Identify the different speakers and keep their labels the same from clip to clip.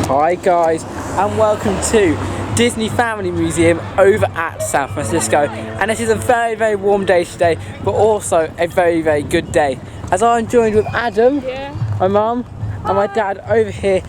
Speaker 1: Hi guys, and welcome to Disney Family Museum over at San Francisco. And this is a very, very warm day today, but also a very, very good day. As I'm joined with Adam, my mum, and my dad over here,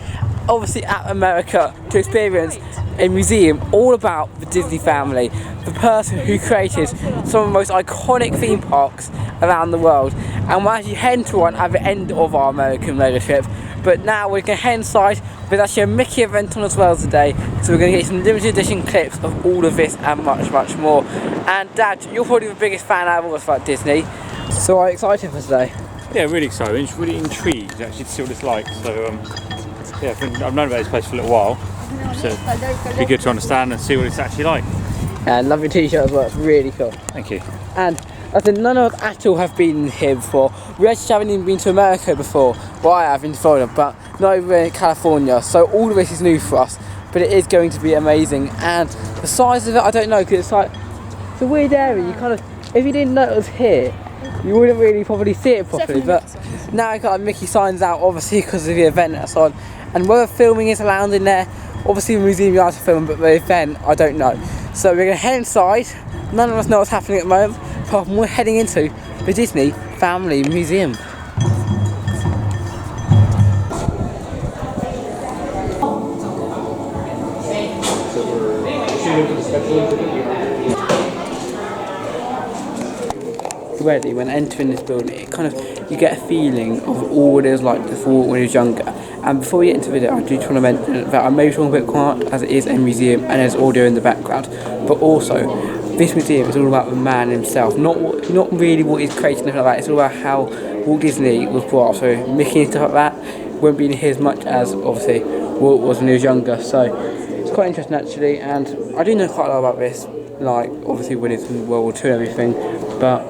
Speaker 1: obviously at America, to experience a museum all about the Disney family, the person who created some of the most iconic theme parks around the world. And we're actually heading to one at the end of our American mega trip. But now we're going to head inside. There's actually a Mickey event on as well today, so we're going to get some limited edition clips of all of this and much, much more. And Dad, you're probably the biggest fan out of us about Disney, so are you excited for today?
Speaker 2: Yeah, really excited. Just really intrigued actually to see what it's like. So yeah, I've known about this place for a little while, so it'd be good to understand and see what it's actually like.
Speaker 1: And love your t-shirt as well, it's really cool.
Speaker 2: Thank you.
Speaker 1: And I think none of us at all have been here before. We actually haven't even been to America before. Well, I have in Florida, but not even in California. So all of this is new for us, but it is going to be amazing. And the size of it, I don't know, because it's a weird area. You kind of, if you didn't know it was here, you wouldn't really probably see it properly. But now I've got like Mickey signs out, obviously, because of the event that's on. And whether filming is allowed in there, obviously the museum you have to film, but the event, I don't know. So we're going to head inside. None of us know what's happening at the moment, apart from we're heading into the Disney Family Museum. Already, when entering this building, it kind of, you get a feeling of all it is like before when he was younger. And before we get into the video, I do just want to mention that I may be talking a bit quiet as it is a museum and there's audio in the background, but also this museum is all about the man himself, not really what he's created, nothing like that. It's all about how Walt Disney was brought up. So Mickey and stuff like that won't be in here as much as obviously Walt was when he was younger. So it's quite interesting actually, and I do know quite a lot about this, like obviously when it's in World War II and everything, but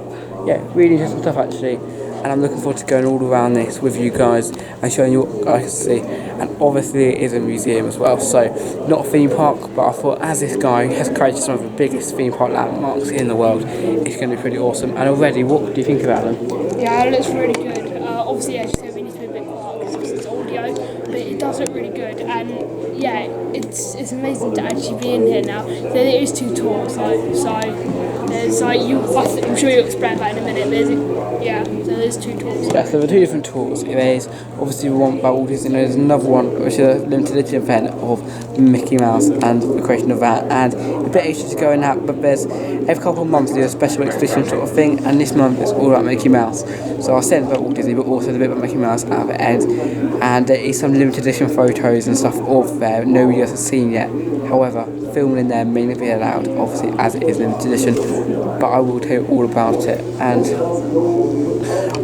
Speaker 1: yeah, really interesting stuff actually. And I'm looking forward to going all around this with you guys and showing you what I can see. And obviously it is a museum as well, so not a theme park, but I thought as this guy has created some of the biggest theme park landmarks in the world, it's going to be pretty awesome. And already, what do you think about them?
Speaker 3: Yeah, it looks really good. Obviously, as you said, we need to be a bit quiet because it's audio, but it does look really good. And yeah, it's amazing to actually be in here now. There is two tours, so there's I'm sure you'll explain that in a minute. There's two tours.
Speaker 1: Yeah, so there are two different tours. There's obviously one about Walt Disney, and there's another one which is a limited edition event of Mickey Mouse and the creation of that. And a bit extra to go in that, but there's every couple of months there's a special exhibition sort of thing, and this month it's all about Mickey Mouse. So I said about Walt Disney, but also a bit about Mickey Mouse at the end. And there is some limited edition photos and stuff of there nobody has seen yet. However, filming in there may not be allowed, obviously, as it is limited edition, but I will tell you all about it. And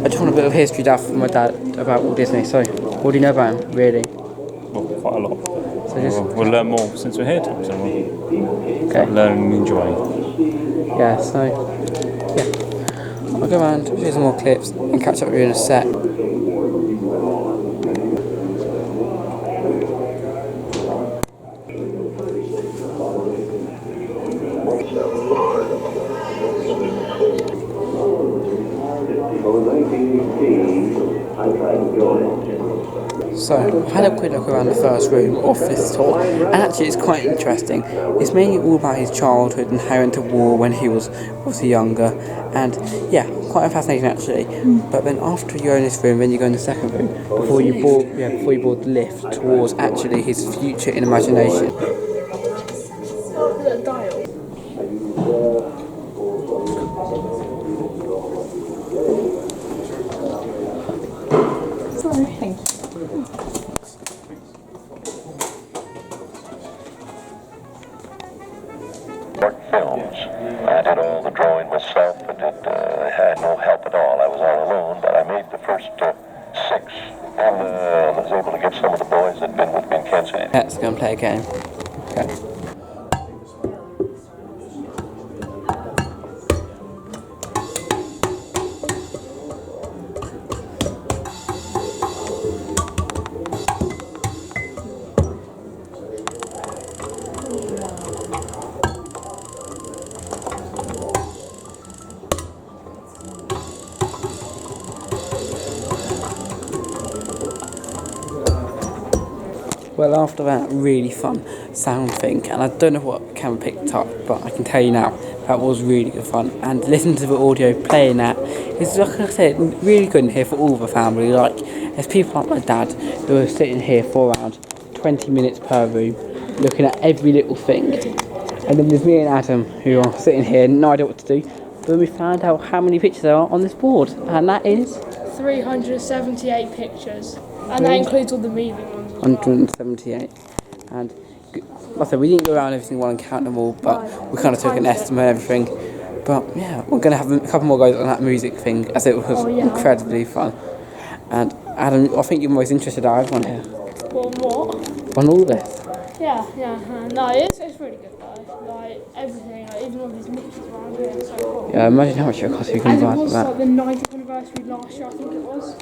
Speaker 1: I just want a bit of history down from my dad about Walt Disney. So, what do you know about him, really?
Speaker 2: Well, quite a lot.
Speaker 1: So
Speaker 2: we'll learn more since we're here, Tom, so we'll learn and enjoy.
Speaker 1: Yeah, so, yeah. I'll go around, show some more clips, and catch up with you in a sec. So, I've had a quick look around the first room of this tour, and actually it's quite interesting. It's mainly all about his childhood and how he went to war when he was obviously younger, and yeah, quite fascinating actually. But then after you go in this room, then you go in the second room, before you board the lift towards actually his future in imagination.
Speaker 4: Films. I did all the drawing myself. I had no help at all. I was all alone, but I made the first 6, and was able to get some of the boys that had been with me in Kansas City.
Speaker 1: Let's go and play a game. Okay. Well, after that really fun sound thing, and I don't know what camera picked up, but I can tell you now, that was really good fun. And listening to the audio playing that, it's like I said, really good in here for all the family. Like, there's people like my dad who are sitting here for around 20 minutes per room, looking at every little thing. And then there's me and Adam who are sitting here, no idea what to do. But we found out how many pictures there are on this board, and that is
Speaker 3: 378 pictures, and that includes all the moving ones.
Speaker 1: 178. And like I said, we didn't go around every single one and count them all, but we kind of took an estimate and everything. But yeah, we're going to have a couple more goes on that music thing, as it was incredibly fun. And Adam, I think you're most interested out of everyone here.
Speaker 3: Well, what?
Speaker 1: On all this.
Speaker 3: Yeah. No, it's really good though. Like everything, like even all these mixes around here, it's so cool.
Speaker 1: Yeah, imagine how much it cost if you can
Speaker 3: And
Speaker 1: buy
Speaker 3: it was
Speaker 1: that.
Speaker 3: like the 90th anniversary last year, I think it was.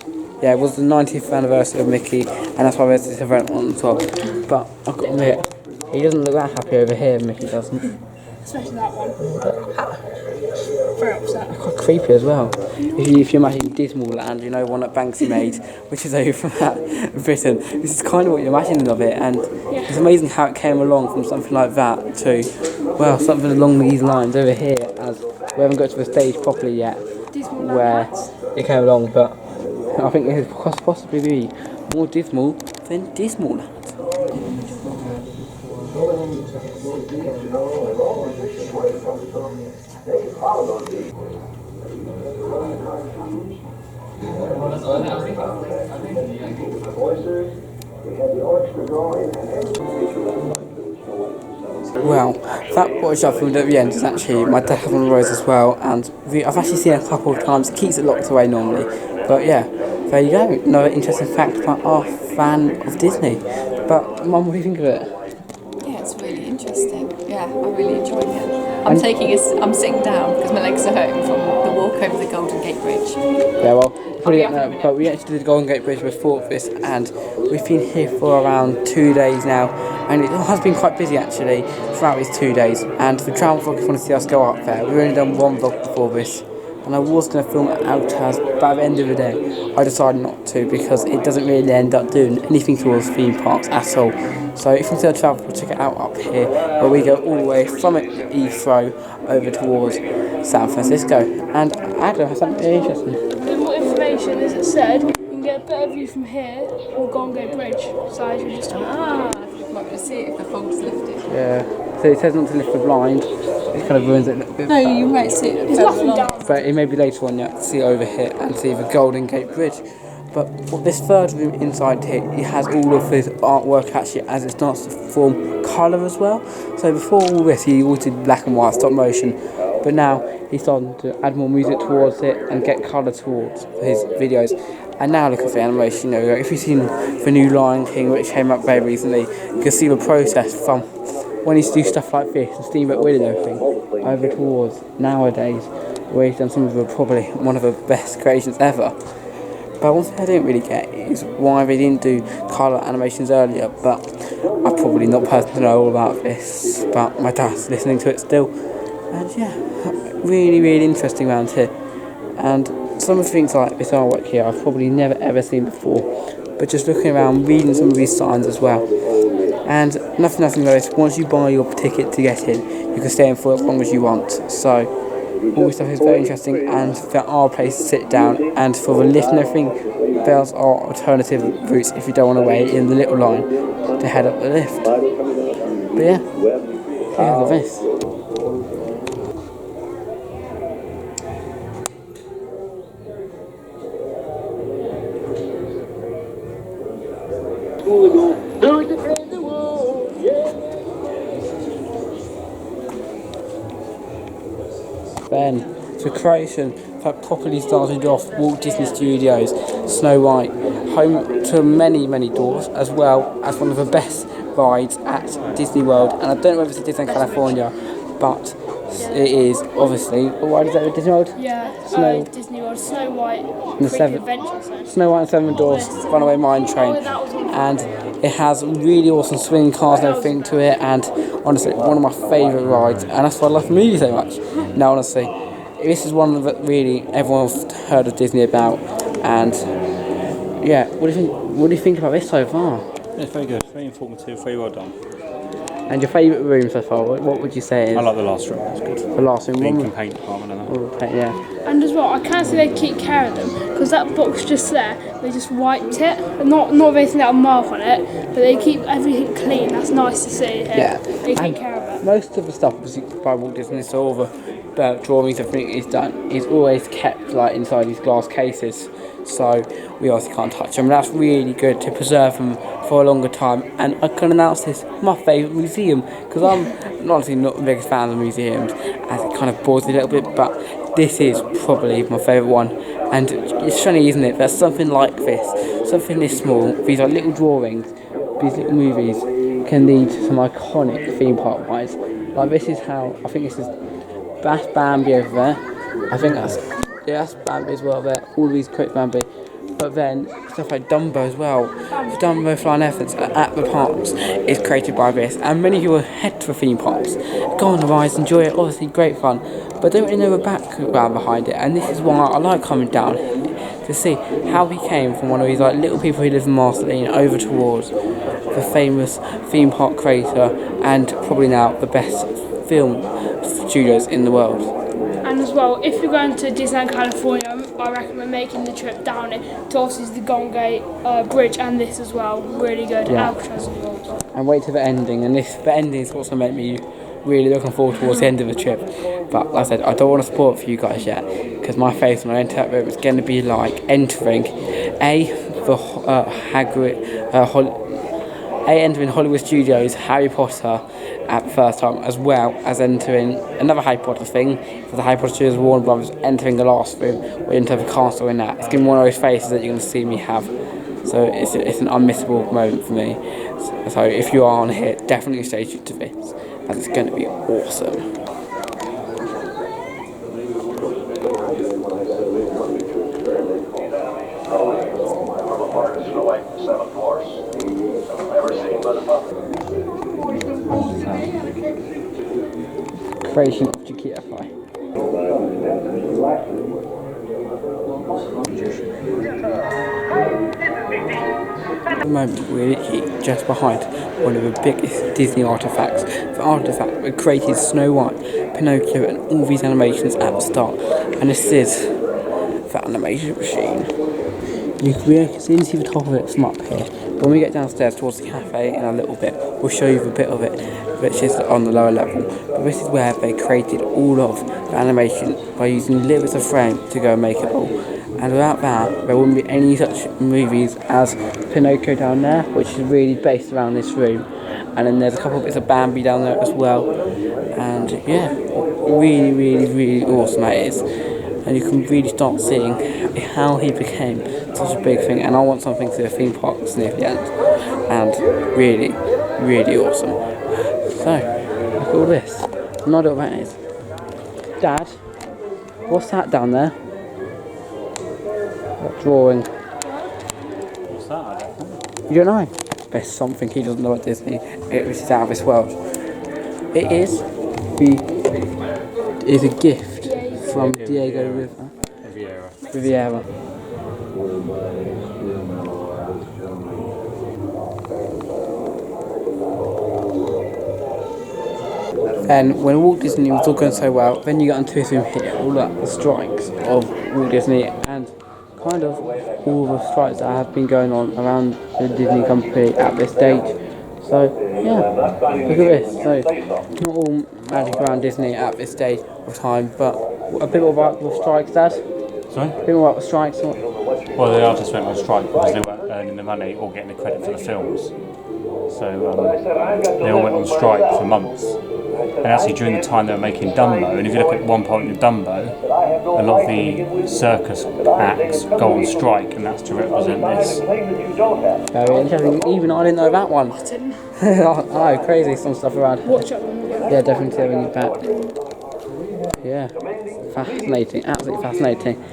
Speaker 1: Yeah, it was the 90th anniversary of Mickey, and that's why there's this event on as well. But I've got to admit, he doesn't look that happy over here, Mickey doesn't.
Speaker 3: Especially that one. Very upset.
Speaker 1: Quite creepy as well. If you imagine Disneyland, you know, one that Banksy made, which is over from Britain, this is kind of what you're imagining of it, and it's amazing how it came along from something like that to, well, something along these lines over here, as we haven't got to the stage properly yet, where it came along, but I think it could possibly be more dismal than Disneyland. Well, that watch I filmed at the end is actually my dad has one of those as well, and I've actually seen it a couple of times. It keeps it locked away normally, but yeah, there you go. Another interesting fact about our fan of Disney. But Mum, what do you think of it?
Speaker 5: Yeah, it's really interesting. Yeah, I'm really enjoying it. I'm sitting down because my legs are hurting from the walk over the Golden Gate Bridge.
Speaker 1: Yeah, well, probably don't know, but we actually did the Golden Gate Bridge before this, and we've been here for around 2 days now, and it has been quite busy actually throughout these 2 days. And the travel vlog, if you want to see us go up there, we've only done one vlog before this, and I was going to film it out as, but at the end of the day, I decided not to because it doesn't really end up doing anything towards theme parks at all. So if you want to travel, we'll check it out up here, where we go all the way from Heathrow over towards San Francisco. And Adam has something really interesting.
Speaker 3: The more information, as it said, you can get a better view from here or Golden Gate Bridge. So as you just
Speaker 5: You might be able to see it if the fog's lifted.
Speaker 1: Yeah, so it says not to lift the blind. It kind of ruins it a little bit.
Speaker 5: No, you might see it.
Speaker 3: There's nothing down.
Speaker 1: But it may be later on, yeah, see over here and see the Golden Gate Bridge. But this third room inside here, it has all of his artwork actually as it starts to form colour as well. So before all this, he always did black and white stop motion, but now he's starting to add more music towards it and get colour towards his videos. And now look at the animation. You know, if you've seen the new Lion King, which came up very recently, you can see the process from when he used to do stuff like this and Steamboat Willie and everything over towards nowadays, where he's done some of the probably one of the best creations ever. But one thing I don't really get is why they didn't do colour animations earlier, but I'm probably not person to know all about this, but my dad's listening to it still. And yeah, really, really interesting around here. And some of the things like this artwork here I've probably never ever seen before, but just looking around, reading some of these signs as well. And nothing like this, once you buy your ticket to get in, you can stay in for as long as you want. So all this stuff is very interesting, and there are places to sit down, and for the lift and everything, there are alternative routes if you don't want to wait in the little line to head up the lift. But yeah, look at this. Then, the creation that properly started off Walt Disney Studios, Snow White, home to many, many doors, as well as one of the best rides at Disney World. And I don't know if it's Disney California, but it is obviously. What ride is that at Disney World?
Speaker 3: Yeah, Disney World, Snow White,
Speaker 1: the seven, Snow White and Seven Dwarfs Runaway Mine Train, and it has really awesome swinging cars and everything to it, and honestly one of my favourite rides, and that's why I love the movie so much. Now honestly, this is one that really everyone's heard of Disney about, and yeah, what do you think about this so far?
Speaker 2: It's very good, very informative, very well done.
Speaker 1: And your favourite room so far? What would you say is?
Speaker 2: I like the last room, it's good.
Speaker 1: The last room.
Speaker 2: Ink and paint department and that.
Speaker 1: Okay, yeah.
Speaker 3: And as well, I can't say they keep care of them because that box just there, they just wiped it. Not with anything that a mark on it, but they keep everything clean. That's nice to see.
Speaker 1: Yeah.
Speaker 3: They take care of it.
Speaker 1: Most of the stuff obviously by Walt Disney, so all the drawings, everything he's done, is always kept like inside these glass cases. So we obviously can't touch them. And that's really good to preserve them for a longer time. And I can announce this, my favourite museum, because I'm honestly not the biggest fan of museums, as it kind of bores me a little bit, but this is probably my favourite one. And it's funny, isn't it, that something like this, something this small, these are little drawings, these little movies, can lead to some iconic theme park rides. Like this is how, I think this is, that's Bambi over there, I think that's Bambi as well there, all of these create Bambi. But then stuff like Dumbo as well, the Dumbo Flying Elephants at the parks is created by this, and many people head to the theme parks, go on the rides, enjoy it, obviously great fun, but don't really know the background behind it. And this is why I like coming down to see how he came from one of these like little people who live in Marceline over towards the famous theme park creator and probably now the best film studios in the world.
Speaker 3: And as well, if you're going to Disneyland California, I recommend making the trip down it to obviously the Golden Gate Bridge and this as well. Really good.
Speaker 1: Yeah.
Speaker 3: Alcatraz as well.
Speaker 1: And wait till the ending, and the ending is what's going to make me really looking forward towards the end of the trip. But like I said, I don't want to spoil it for you guys yet, because my face when I enter that room is going to be like entering entering Hollywood Studios Harry Potter at the first time, as well as entering another Harry Potter thing for the Harry Potter Studios Warner Brothers, entering the last room, or into the castle in that. It's going to be one of those faces that you're going to see me have. So it's an unmissable moment for me. So if you are on here, definitely stay tuned to this, as it's going to be awesome. Creation of Chiquita Pie. At the moment we're literally just behind one of the biggest Disney artefacts. The artefact that created Snow White, Pinocchio and all these animations at the start. And this is the animation machine. You can see the top of it from up here. When we get downstairs towards the cafe in a little bit, we'll show you a bit of it, which is on the lower level. But this is where they created all of the animation by using little bits of frame to go and make it all. And without that, there wouldn't be any such movies as Pinocchio down there, which is really based around this room. And then there's a couple of bits of Bambi down there as well. And yeah, really, really, really awesome that is. And you can really start seeing how he became such a big thing. And I want something to the theme parks near the end. And really, really awesome. So, look at all this. I'm not sure what that is. Dad, what's that down there? That drawing.
Speaker 2: What's that? I don't know.
Speaker 1: You don't know? There's something he doesn't know at Disney. Which is out of this world. It is a gift from Diego Riviera. And when Walt Disney was all going so well, then you got into this room here, all the strikes of Walt Disney and kind of all the strikes that have been going on around the Disney company at this stage. So yeah, look at this. So not all magic around Disney at this stage of time, but a bit more about the strikes, Dad.
Speaker 2: Sorry?
Speaker 1: A bit more about the strikes.
Speaker 2: Well, the artists went on strike because they weren't earning the money or getting the credit for the films. So they all went on strike for months. And actually during the time they were making Dumbo, and if you look at one point in Dumbo, a lot of the circus acts go on strike, and that's to represent this.
Speaker 1: Very interesting. Even I didn't know that one.
Speaker 3: I didn't.
Speaker 1: Oh, crazy, some stuff around.
Speaker 3: Watch it when we go.
Speaker 1: Yeah, definitely having you back. Yeah, fascinating, absolutely fascinating.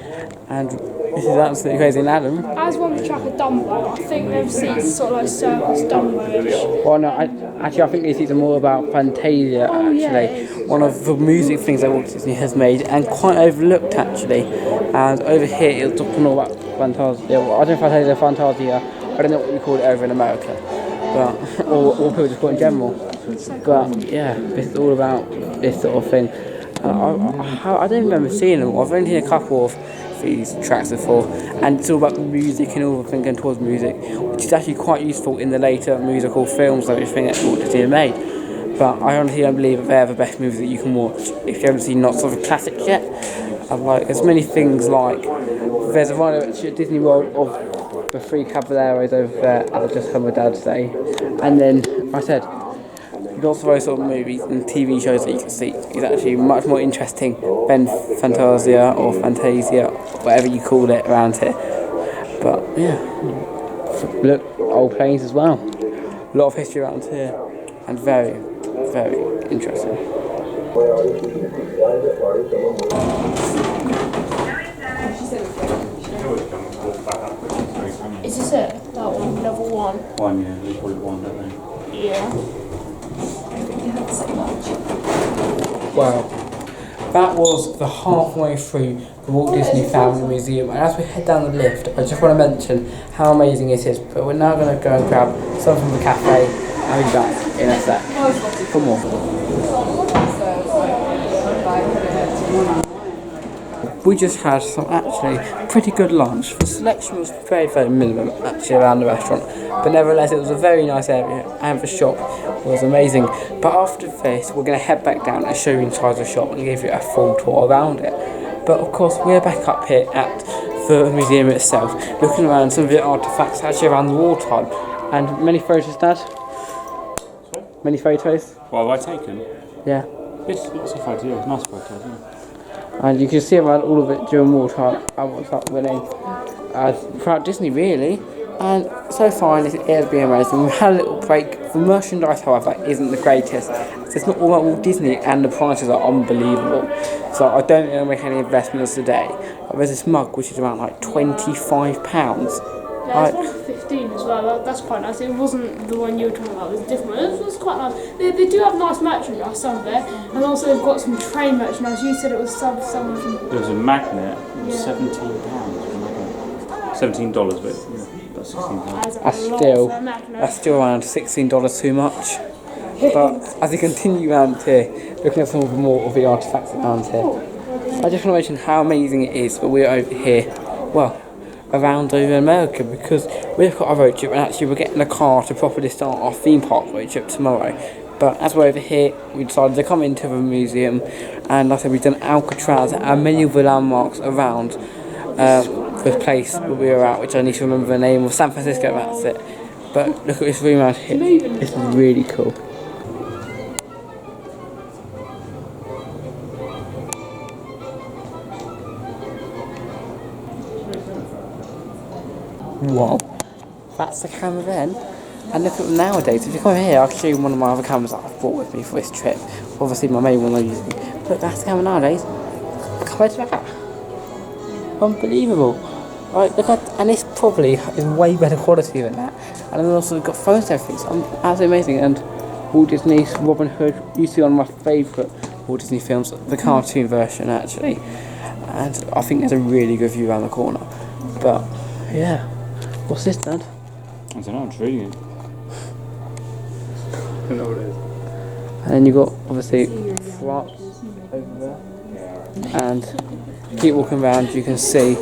Speaker 1: And this is absolutely crazy. And Adam?
Speaker 3: As one the track of Dumbo, I think they've seen sort of like circus Dumbo-ish.
Speaker 1: Well, no, I think these seats are more about Fantasia, actually.
Speaker 3: Yeah, it is.
Speaker 1: One of the music things that Walt Disney has made, and quite overlooked, actually. And over here, it's talking all about Fantasia. Well, I don't know if Fantasia, I don't know what you call it over in America. but or people just want in general. But yeah, it's all about this sort of thing. I don't remember seeing them. I've only seen a couple of these tracks before, and it's all about the music and all the thing going towards music, which is actually quite useful in the later musical films and everything that Walt Disney made. But I honestly don't believe that they're the best movies that you can watch if you haven't seen lots of classics yet. And like, there's many things like there's a ride at Disney World of the three caballeros over there, as I just heard my dad say, and then I said lots of those sort of movies and TV shows that you can see is actually much more interesting than Fantasia or Fantasia, whatever you call it around here. But yeah, look, old planes as well. A lot of history around here, and very, very interesting.
Speaker 3: Is this it? That one, level 1?
Speaker 2: One, yeah, they call it one, don't they?
Speaker 3: Yeah.
Speaker 1: Wow, that was the halfway through the Walt Disney Family Museum, and as we head down the lift, I just want to mention how amazing it is. But we're now going to go and grab something from the cafe and be back in a sec for more. We just had some actually pretty good lunch. The selection was very, very minimum actually around the restaurant, but nevertheless it was a very nice area and the shop was amazing. But after this we're going to head back down and show you inside the shop and give you a full tour around it. But of course we're back up here at the museum itself, looking around some of the artefacts actually around the wartime, and many photos, Dad? Many photos?
Speaker 2: What have I taken?
Speaker 1: Yeah.
Speaker 2: It's lots of photos, yeah, nice photos, yeah.
Speaker 1: And you can see around all of it during wartime and what's up winning throughout Disney really. And so far it has been amazing. We've had a little break. The merchandise however isn't the greatest. It's not all about Walt Disney and the prices are unbelievable. So I don't think I'll make any investments today. There's this mug which is around like £25.
Speaker 3: Yeah, it's one for 15 as well. That's quite nice. It wasn't the one you were talking about. It was a different one. It was quite nice. They do have nice merchandise, some of it, and also they've got some train merchandise. You said it was some from.
Speaker 2: There was a magnet,
Speaker 3: Yeah.
Speaker 2: £17. $17, but yeah, that's £16.
Speaker 1: That's still around $16 too much. But as we continue around here, looking at some of the more of the artefacts around here, I just want to mention how amazing it is that we're over here, well, around over America, because we've got our road trip and actually we're getting a car to properly start our theme park road trip tomorrow. But as we're over here, we decided to come into the museum, and like I said, we've done Alcatraz and many of the landmarks around the place that we were at, which I need to remember the name of. San Francisco, that's it. But look at this room around here, this is really cool. Wow, that's the camera then. And look at them nowadays. If you come here, I'll show you one of my other cameras that I've brought with me for this trip. Obviously my main one I'm using. Look, that's the camera nowadays. Come over to that. Unbelievable. Right, look at, and this probably is way better quality than that. And then also we've got phones and everything, so absolutely amazing. And Walt Disney's Robin Hood used to be one of my favourite Walt Disney films, the cartoon version actually. And I think there's a really good view around the corner. But yeah. What's this, Dad?
Speaker 2: I don't know, I'm reading it. I don't know what it is.
Speaker 1: And then you've got, obviously, France over there. And keep walking around, you can see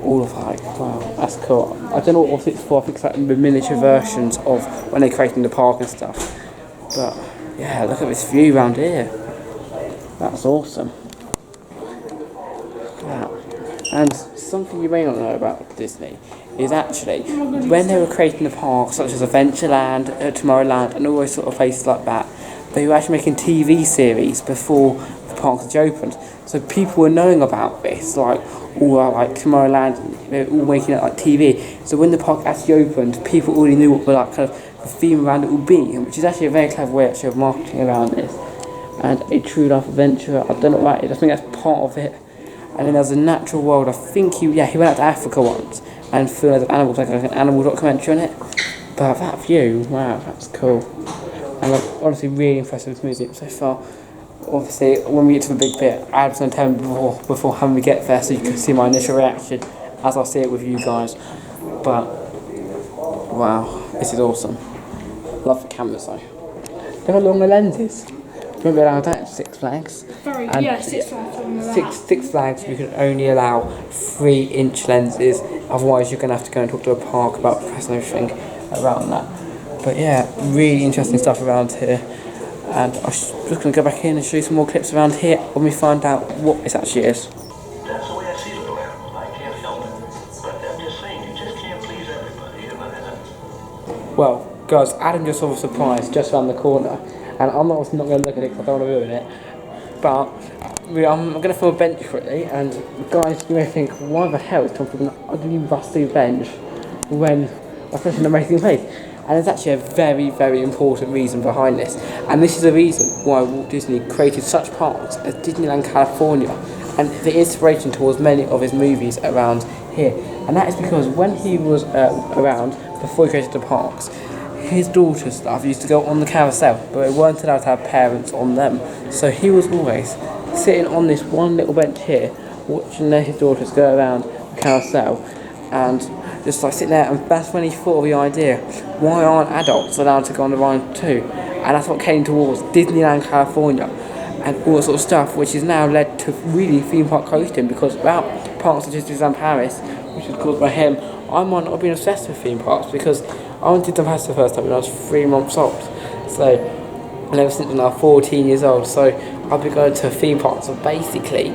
Speaker 1: all of like, wow, that's cool. I don't know what it's for, I think it's like the miniature versions of when they're creating the park and stuff. But yeah, look at this view around here. That's awesome. Wow. And something you may not know about Disney is actually when they were creating the parks such as Adventureland, Tomorrowland and all those sort of places like that, they were actually making TV series before the parks actually opened. So people were knowing about this, like all like Tomorrowland, they were all making it like TV. So when the park actually opened, people already knew what like kind of the theme around it would be, which is actually a very clever way actually of marketing around this. And a true life adventure, I don't know what that is, I think that's part of it. And then there's a natural world, I think he went out to Africa once and filmed animals, like an animal documentary on it. But that view, wow, that's cool. And I'm honestly really impressed with this museum so far. Obviously, when we get to the big bit, I have some time before having we get there, so you can see my initial reaction as I see it with you guys. But wow, this is awesome. Love the cameras though. Look how long the lens is. You won't be allowed that at Six Flags.
Speaker 3: Very,
Speaker 1: And
Speaker 3: yeah, 6 Flags.
Speaker 1: Six Flags, you can only allow 3-inch lenses. Otherwise, you're going to have to go and talk to a park about press and everything around that. But yeah, really interesting stuff around here. And I'm just going to go back in and show you some more clips around here when we find out what this actually is.
Speaker 4: That's the way I see it, Blair. I can't help it. But I'm just saying, you just can't please everybody.
Speaker 1: Well, guys, Adam just saw a surprise just around the corner. And I'm obviously not going to look at it because I don't want to ruin it. But I'm going to film a bench quickly. And guys, you may think, why the hell is Tom from an ugly, rusty bench when I'm such an amazing place? And there's actually a very, very important reason behind this. And this is the reason why Walt Disney created such parks as Disneyland California and the inspiration towards many of his movies around here. And that is because when he was around, before he created the parks, his daughter's stuff used to go on the carousel, but they weren't allowed to have parents on them. So he was always sitting on this one little bench here, watching his daughters go around the carousel, and just like sitting there. And that's when he thought of the idea: why aren't adults allowed to go on the ride too? And that's what came towards Disneyland California, and all that sort of stuff, which has now led to really theme park coasting. Because without parks such as Disneyland Paris, which was caused by him, I might not have been obsessed with theme parks because I went to the Paris the first time when I was 3 months old. So, and ever since I'm now 14 years old. So I've been going to theme parks for basically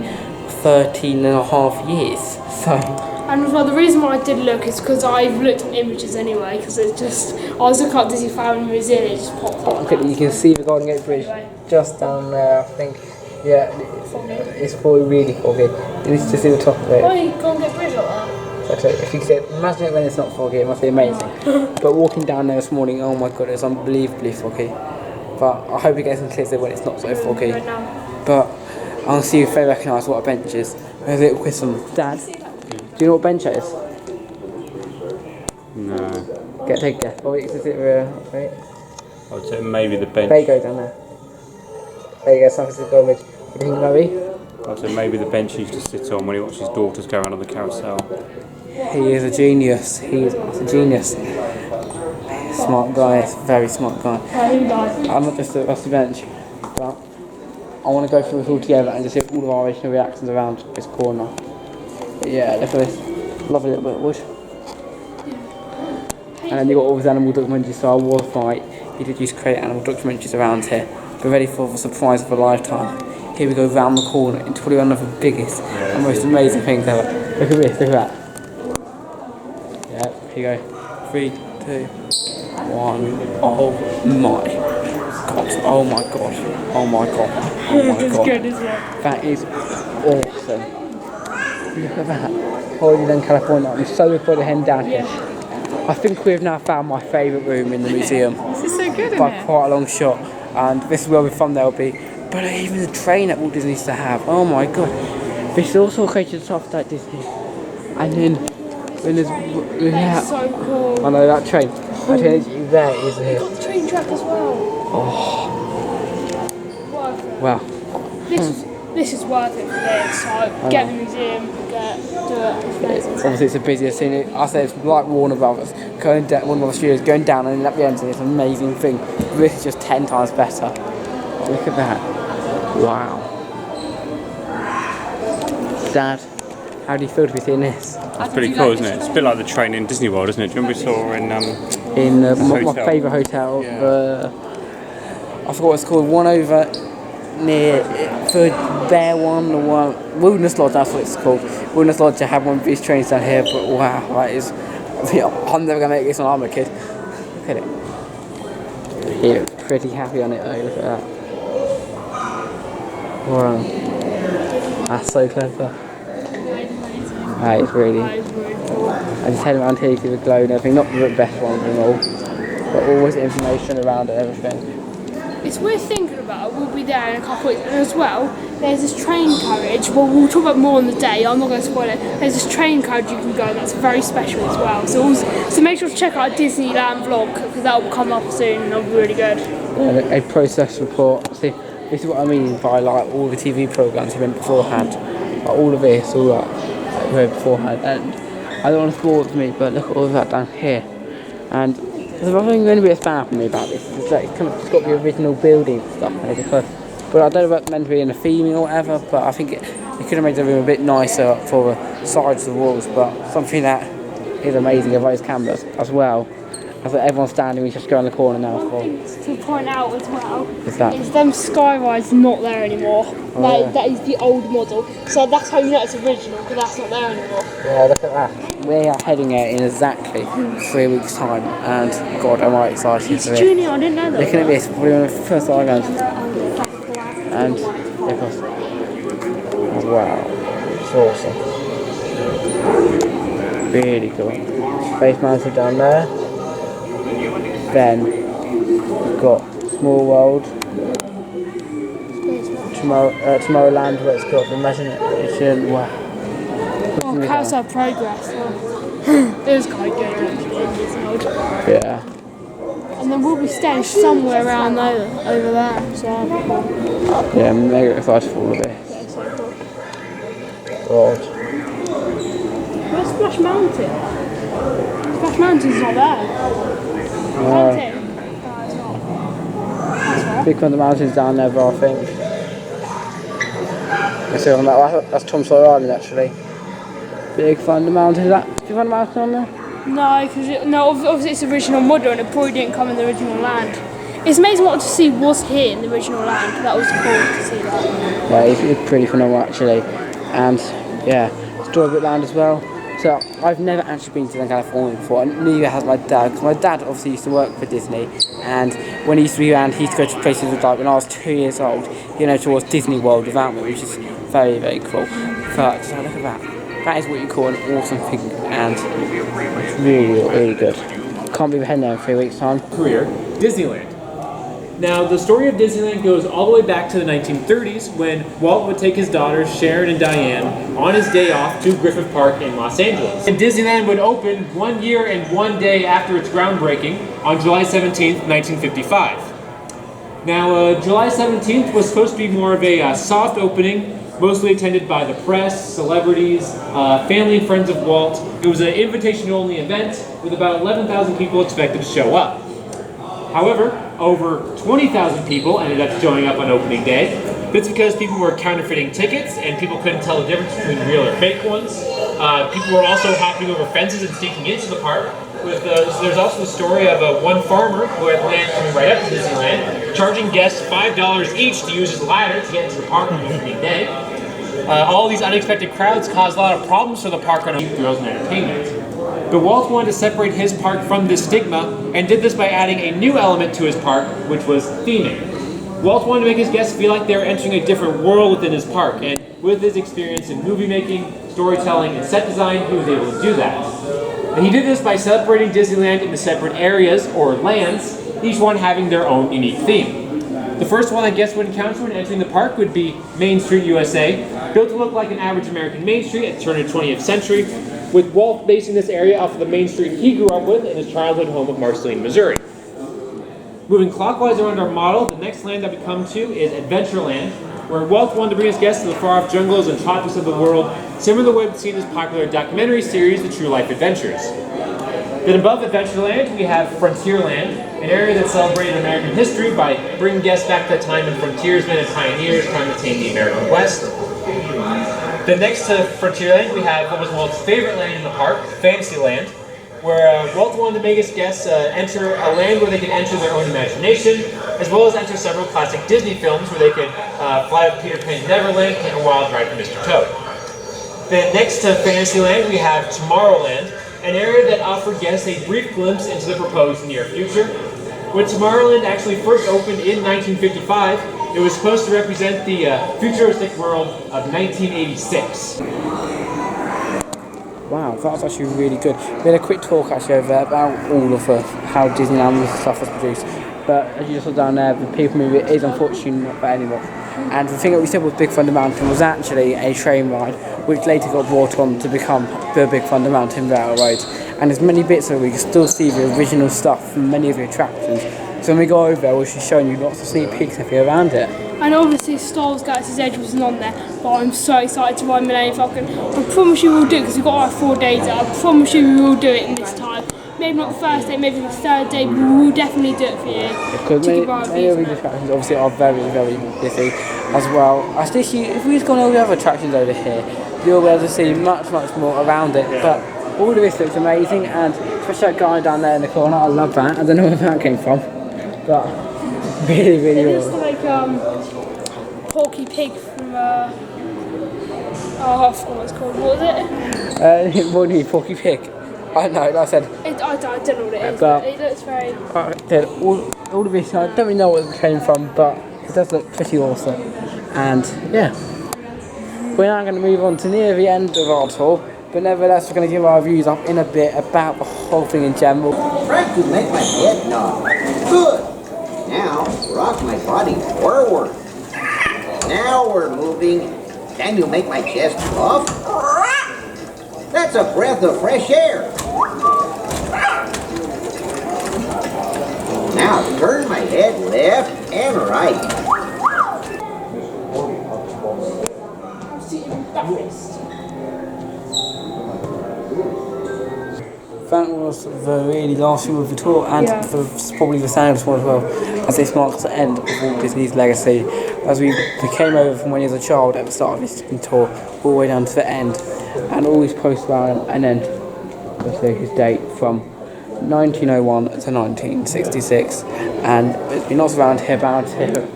Speaker 1: 13 and a half years. So.
Speaker 3: And well, the reason why I did look is because I've looked at images anyway, because it just, I was looking up Disney Family Museum and it just popped up.
Speaker 1: You can see the Golden Gate Bridge just down there, I think. Yeah, it's probably really foggy. You need to see the top of it.
Speaker 3: Oh, you Golden Gate Bridge like that?
Speaker 1: So if you see it, imagine it when it's not foggy, it must be amazing. But walking down there this morning, oh my god, it's unbelievably foggy. But I hope you get some clears there when it's not so foggy. But I'll see if they recognise what a bench is. There's a little quiz from Dad. Do you know what bench that is?
Speaker 2: No.
Speaker 1: Take a guess. Wait.
Speaker 2: I would say maybe the bench.
Speaker 1: There you go, down there. There you go, San Francisco Bridge. What do you think, Murray?
Speaker 2: I would say maybe the bench he used to sit on when he watched his daughters go around on the carousel.
Speaker 1: He is a genius. He's a genius. Smart guy. Very smart guy. I'm not just a rusty bench, but I want to go through this all together and just see all of our original reactions around this corner. But yeah, look at this lovely little bit of wood. And then you got all these animal documentaries. So I was right. He did used to create animal documentaries around here. Be ready for the surprise of a lifetime. Here we go round the corner into probably one of the biggest and most amazing things ever. Look at this, look at that. Yeah, here you go. 3, 2, 1. Oh my god. Oh my god. Oh my god. Oh my god.
Speaker 3: Good, isn't it?
Speaker 1: That is awesome. Look at that. Disneyland California. I'm so looking forward to heading down here. I think we've now found my favourite room in the museum.
Speaker 5: This is so good,
Speaker 1: By
Speaker 5: isn't it?
Speaker 1: quite a long shot. And this is where the thumbnail will be. But even the train that Walt Disney used to have. Oh my god. This is also created stuff like Disney. And then when there's
Speaker 3: That's so cool.
Speaker 1: I know that train. That train is there, isn't it?
Speaker 3: Got the train track as well.
Speaker 1: Oh
Speaker 3: Worth it.
Speaker 1: wow.
Speaker 3: This is worth it for this. So get the museum, do it. It's amazing.
Speaker 1: Obviously it's the busiest thing. I say it's like Warner Brothers. Going down, Warner Brothers Studios going down and then at the end it's an amazing thing. This is just 10 times better. Look at that. Wow. Dad, how do you feel to be seeing this?
Speaker 2: It's pretty cool, isn't it? It's a bit like the train in Disney World, isn't it? Do you remember we saw in
Speaker 1: In my
Speaker 2: hotel.
Speaker 1: favourite hotel,
Speaker 2: Yeah.
Speaker 1: I forgot what it's called, one over near the Bear one, the one Wilderness Lodge, that's what it's called. Wilderness Lodge, I have one of these trains down here, but wow, that is, I'm never going to make this when I'm a kid. Look at it. He looks pretty happy on it though, look at that. Wow. That's so clever. That is really. I just head around here, you see the glow and everything, not the best ones and all, but always information around it and everything.
Speaker 3: It's worth thinking about. We'll be there in a couple of weeks. And as well, there's this train carriage. Well, we'll talk about more on the day. I'm not going to spoil it. There's this train carriage you can go. That's very special as well. So make sure to check out our Disneyland vlog because that will come up soon and it'll be really good.
Speaker 1: And a process report. See, this is what I mean by like all the TV programmes you went beforehand. Like all of this, all that beforehand. And I don't want to spoil it to me, but look at all of that down here. And There's nothing going to be a fan for me about this. It's like it's got the original building and stuff. But I don't know if it's meant to be in a theming or whatever. But I think it could have made the room a bit nicer for the sides of the walls. But something that is amazing are those cameras as well. As everyone's standing, we just go in the corner now.
Speaker 3: One thing to point out as well
Speaker 1: Is that?
Speaker 3: is them skyrides not there anymore. That is the old model. So that's how you know it's original, because that's not there anymore.
Speaker 1: Yeah, look at that. We are heading there in exactly 3 weeks' time, and God, am I excited
Speaker 3: It's
Speaker 1: for it.
Speaker 3: junior, I didn't know that.
Speaker 1: Looking at this, probably one of the first time I'm going to. And, of course, wow, it's awesome. Really cool. Space Mountain down there. Then we've got Small World, Tomorrowland, where it's got the imagination. Wow.
Speaker 3: Oh, Carousel Progress. Oh. It was quite good actually in Disney World.
Speaker 1: Yeah.
Speaker 3: And then we'll be staying somewhere around over there. So
Speaker 1: Yeah, I'm mega excited for all of this.
Speaker 3: yeah, so cool.
Speaker 1: God.
Speaker 3: Where's Splash Mountain? Splash Mountain's not there.
Speaker 1: No.
Speaker 3: It's not.
Speaker 1: Big Thunder Mountain's down there, but I think. Let's see on that. That's Tom Sawyer Island actually. Big Thunder Mountain, is that Big Thunder Mountain on there?
Speaker 3: No, because obviously it's the original model and it probably didn't come in the original land. It's amazing what to see was here in the original land. That was cool to see that.
Speaker 1: Yeah, it's pretty phenomenal actually. And yeah, Storybook Land as well. So I've never actually been to California before, and neither has my dad, because my dad obviously used to work for Disney, and when he used to be around, he used to go to places like when I was 2 years old, towards Disney World without me, which is very, very cool. But so look at that. That is what you call an awesome thing, and it's really, really good. Can't believe we're heading there in 3 weeks' time.
Speaker 6: Career, Disneyland. Now, the story of Disneyland goes all the way back to the 1930s when Walt would take his daughters Sharon and Diane on his day off to Griffith Park in Los Angeles. And Disneyland would open 1 year and 1 day after its groundbreaking on July 17th, 1955. Now, July 17th was supposed to be more of a soft opening, mostly attended by the press, celebrities, family and friends of Walt. It was an invitation-only event with about 11,000 people expected to show up. However, over 20,000 people ended up showing up on opening day. That's because people were counterfeiting tickets and people couldn't tell the difference between real or fake ones. People were also hopping over fences and sneaking into the park. So there's also the story of one farmer who had land coming right up to Disneyland, charging guests $5 each to use his ladder to get into the park on opening day. All these unexpected crowds caused a lot of problems for the park on thrills and entertainment. But Walt wanted to separate his park from this stigma and did this by adding a new element to his park, which was theming. Walt wanted to make his guests feel like they were entering a different world within his park, and with his experience in movie making, storytelling, and set design, he was able to do that. And he did this by separating Disneyland into separate areas, or lands, each one having their own unique theme. The first one that guests would encounter when entering the park would be Main Street, USA, built to look like an average American Main Street at the turn of the 20th century, with Walt basing this area off of the Main Street he grew up with in his childhood home of Marceline, Missouri. Moving clockwise around our model, the next land that we come to is Adventureland, where Walt wanted to bring his guests to the far-off jungles and tropics of the world, similar to the way we've seen his popular documentary series, The True Life Adventures. Then above Adventureland, we have Frontierland, an area that celebrated American history by bringing guests back to the time when frontiersmen and pioneers trying to tame the American West. Then next to Frontierland, we have what was Walt's favorite land in the park, Fantasyland, where Walt wanted to make his guests enter a land where they could enter their own imagination, as well as enter several classic Disney films where they could fly with Peter Pan to Neverland, take a wild ride with Mr. Toad. Then next to Fantasyland, we have Tomorrowland, an area that offered guests a brief glimpse into the proposed near future. When Tomorrowland actually first opened in 1955, it was supposed to represent the futuristic world of 1986.
Speaker 1: Wow, that was actually really good. We had a quick talk actually over there about all of how Disneyland stuff was produced. But as you just saw down there, the People movie is unfortunately not there anymore. And the thing that we said with Big Thunder Mountain was actually a train ride, which later got brought on to become the Big Thunder Mountain Railroad. And there's many bits where we can still see the original stuff from many of the attractions. So when we go over there, we'll be showing you lots of sneak peeks if you're around it.
Speaker 3: And obviously Star Wars Galaxy's Edge wasn't on there, but I'm so excited to ride Millennium Falcon. I promise you we'll do it because we've got like 4 days out. I promise you we will do it in this time. maybe not the first day, maybe the third day, but we'll definitely do it for you.
Speaker 1: Because many of these attractions obviously are very, very busy as well. Actually, if we just go on all the other attractions over here, you'll be able to see much, much more around it. But all of this looks amazing, and especially that guy down there in the corner, I love that. I don't know where that came from, but really, really
Speaker 3: It
Speaker 1: cool.
Speaker 3: is like Porky Pig from I forgot what it's called. What was it?
Speaker 1: What do you mean, Porky Pig? I don't know, like I said.
Speaker 3: I don't know what it is,
Speaker 1: But-
Speaker 3: but it looks very.
Speaker 1: All of this, I don't really know where it came from, but it does look pretty awesome. And yeah, we're now going to move on to near the end of our tour, but nevertheless, we're going to give our views up in a bit about the whole thing in general.
Speaker 7: Frank to make my head nod. Good. Now rock my body forward. Now we're moving. Can you make my chest puff? That's a breath of fresh air. Now turn my head left and right.
Speaker 1: That was the really last film of the tour, and probably the saddest one as well, as this marks the end of Walt Disney's legacy, as we came over from when he was a child at the start of his tour, all the way down to the end, and always post around an end, let's say his date, from 1901 to 1966, and there's been lots around here,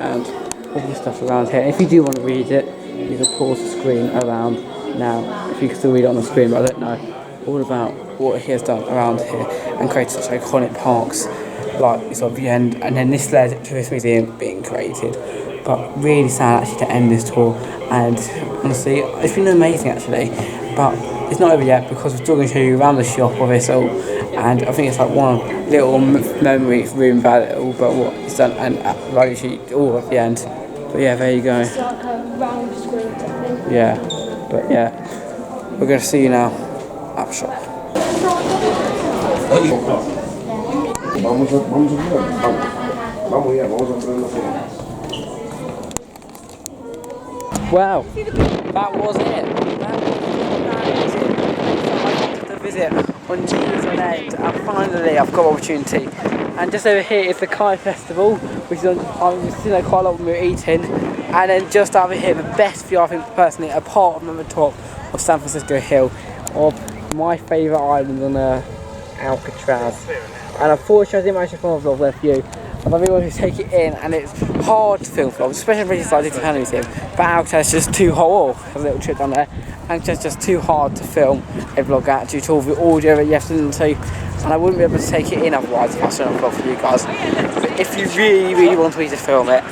Speaker 1: and all this stuff around here. If you do want to read it, you can pause the screen around now, if you can still read it on the screen, but I don't know, all about what he has done around here and created such iconic parks like sort of the end, and then this led to this museum being created. But really sad actually to end this tour, and honestly it's been amazing actually, but it's not over yet because we're still going to show you around the shop of it all, and I think it's like one little memory room about it all, but what it's done, and literally all at the end. But yeah, there you go.
Speaker 3: It's like a round screen type thing.
Speaker 1: Yeah, but yeah, we're going to see you now at the shop. Well, that was it. That was I wanted to visit on New Year's End, and finally I've got an opportunity. And just over here is the Kai Festival, which is on, I've seen quite a lot when we were eating. And then just over here, the best view I think personally, apart from the top of San Francisco Hill, of my favourite island on Alcatraz. And unfortunately I didn't manage to film a vlog with you, but I really wanted to take it in, and it's hard to film vlogs, especially places like the Canada Museum, but Alcatraz is just too hard. There's a little trip down there, and it's just too hard to film a vlog at due to all the audio that you have to listen to, and I wouldn't be able to take it in otherwise if I was doing a vlog for you guys. But if you really, really want me to film it,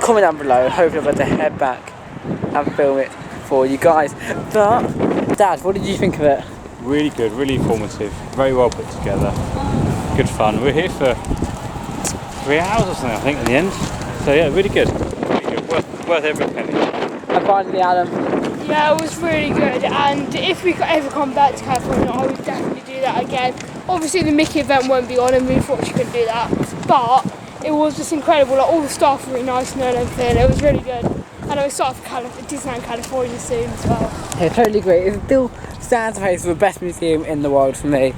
Speaker 1: comment down below, and hopefully I'll be able to head back and film it for you guys. But, Dad, what did you think of it?
Speaker 2: Really good, really informative, very well put together, good fun. We're here for 3 hours or something I think in the end, so yeah, really good, worth every penny.
Speaker 1: And finally, Adam.
Speaker 3: Yeah, it was really good, and if we could ever come back to California, I would definitely do that again. Obviously the Mickey event won't be on, and we unfortunately couldn't do that, but it was just incredible. Like, all the staff were really nice and everything. It was really good, and I was starting for Disneyland California soon as well.
Speaker 1: Yeah, totally great. It still stands a place for the best museum in the world for me.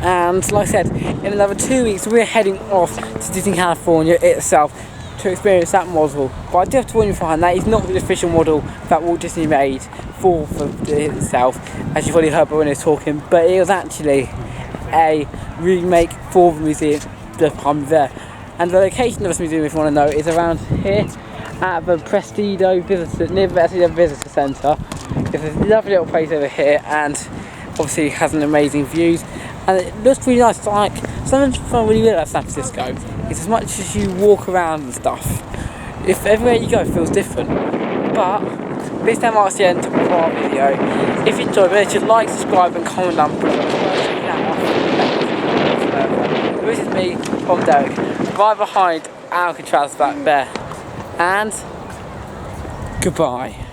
Speaker 1: And like I said, in another 2 weeks we're heading off to Disney California itself to experience that model. But I do have to warn you beforehand, that is not the official model that Walt Disney made for itself, as you've already heard by when he was talking, but it was actually a remake for the museum behind there. And the location of this museum, if you want to know, is around here at the Presidio Visitor Centre. It's a lovely little place over here, and obviously has an amazing views, and it looks really nice. It's like something I really like about San Francisco is as much as you walk around and stuff, if everywhere you go feels different. But this time marks the end of our video. If you enjoyed, make sure to like, subscribe and comment down below. This is me, Faye Derrick, right behind Alcatraz back there, and goodbye.